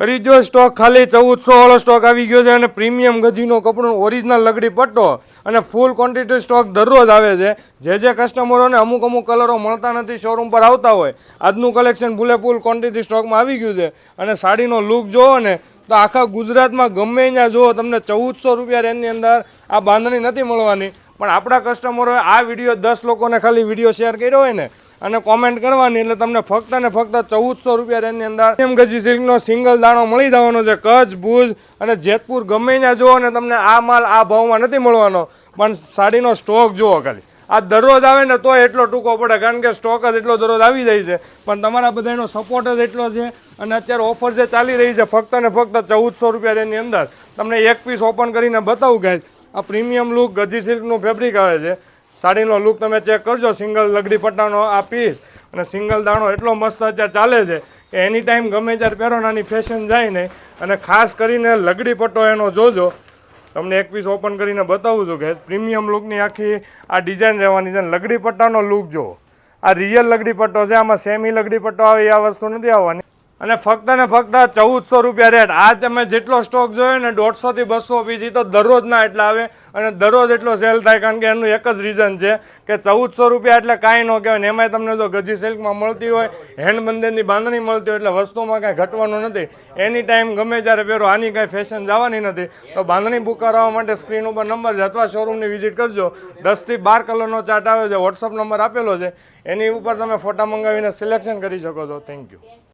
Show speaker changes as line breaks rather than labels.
કરી દો સ્ટોક ખાલી 1400 વાળો સ્ટોક આવી ગયો છે અને પ્રીમિયમ ગજીનો કપડો ઓરિજિનલ લગડી પટ્ટો અને ફૂલ ક્વોન્ટિટી સ્ટોક દરરોજ આવે છે. જે કસ્ટમરોને અમુક કલરો મળતા નથી શોરૂમ પર આવતા હોય, આજનું કલેક્શન ફૂલ ક્વોન્ટિટી સ્ટોકમાં આવી ગયું છે. અને સાડીનો લુક જોવો ને તો આખા ગુજરાતમાં ગમે ત્યાં જુઓ તમને 1400 રૂપિયા રેન્જની અંદર આ બાંધણી નથી મળવાની. પણ આપણા કસ્ટમરોએ આ વિડીયો 10 લોકોને ખાલી વિડીયો શેર કર્યો હોય ને અને કોમેન્ટ કરવાની એટલે તમને ફક્ત ને ફક્ત 1400 રૂપિયા રેન્જની અંદર પ્રીમિયમ ગજી સિલ્કનો સિંગલ દાણો મળી જવાનો છે. કચ્છ, ભુજ અને જેતપુર ગમે ત્યાં જુઓ ને તમને આ માલ આ ભાવમાં નથી મળવાનો. પણ સાડીનો સ્ટોક જુઓ ખાલી, આ દરરોજ આવે ને તો એટલો ટૂંકો પડે કારણ કે સ્ટોક જ એટલો દરરોજ આવી જાય છે. પણ તમારા બધાનો સપોર્ટ જ એટલો છે અને અત્યારે ઓફર જે ચાલી રહી છે ફક્ત ને ફક્ત 1400 રૂપિયા રેન્જની અંદર તમને એક પીસ ઓપન કરીને બતાવું ગાઈસ. આ પ્રીમિયમ લુક ગજી સિલ્કનું ફેબ્રિક આવે છે. સાડીનો લુક તમે ચેક કરજો, સિંગલ લગડી પટ્ટાનો આ પીસ અને સિંગલ દાણો એટલો મસ્ત અત્યારે ચાલે છે કે એની ટાઈમ ગમે ત્યારે પહેરો નાની ફેશન જાય નહીં. અને ખાસ કરીને લગડી પટ્ટો એનો જોજો, તમને એક પીસ ઓપન કરીને બતાવું છું કે પ્રીમિયમ લુકની આખી આ ડિઝાઇન રહેવાની છે. લગડી પટ્ટાનો લુક જો, આ રિયલ લગડી પટ્ટો છે, આમાં સેમી લગડી પટ્ટો આવે આ વસ્તુ નથી આવવાની. અને ફક્ત ને ફક્ત 1400 રૂપિયા રેટ. આ તમે જેટલો સ્ટોક જોયો ને 150 થી 200 પીસ તો દરરોજના એટલા આવે અને દરરોજ એટલો સેલ થાય કારણ કે એનું એક જ રીઝન છે કે 1400 રૂપિયા એટલે કાંઈ ન કહેવાય ને. એમાંય તમને જો ગજી સિલ્કમાં મળતી હોય, હેન્ડ બંધનની બાંધણી મળતી હોય એટલે વસ્તુમાં કાંઈ ઘટવાનું નથી. એની ટાઈમ ગમે ત્યારે પહેરો, આની કાંઈ ફેશન જવાની નથી. તો બાંધણી બુક કરાવવા માટે સ્ક્રીન ઉપર નંબર છે અથવા શોરૂમની વિઝિટ કરજો. 10 થી 12 કલરનો ચાર્ટ આવે છે, વોટ્સઅપ નંબર આપેલો છે, એની ઉપર તમે ફોટા મંગાવીને સિલેક્શન કરી શકો છો. Thank you.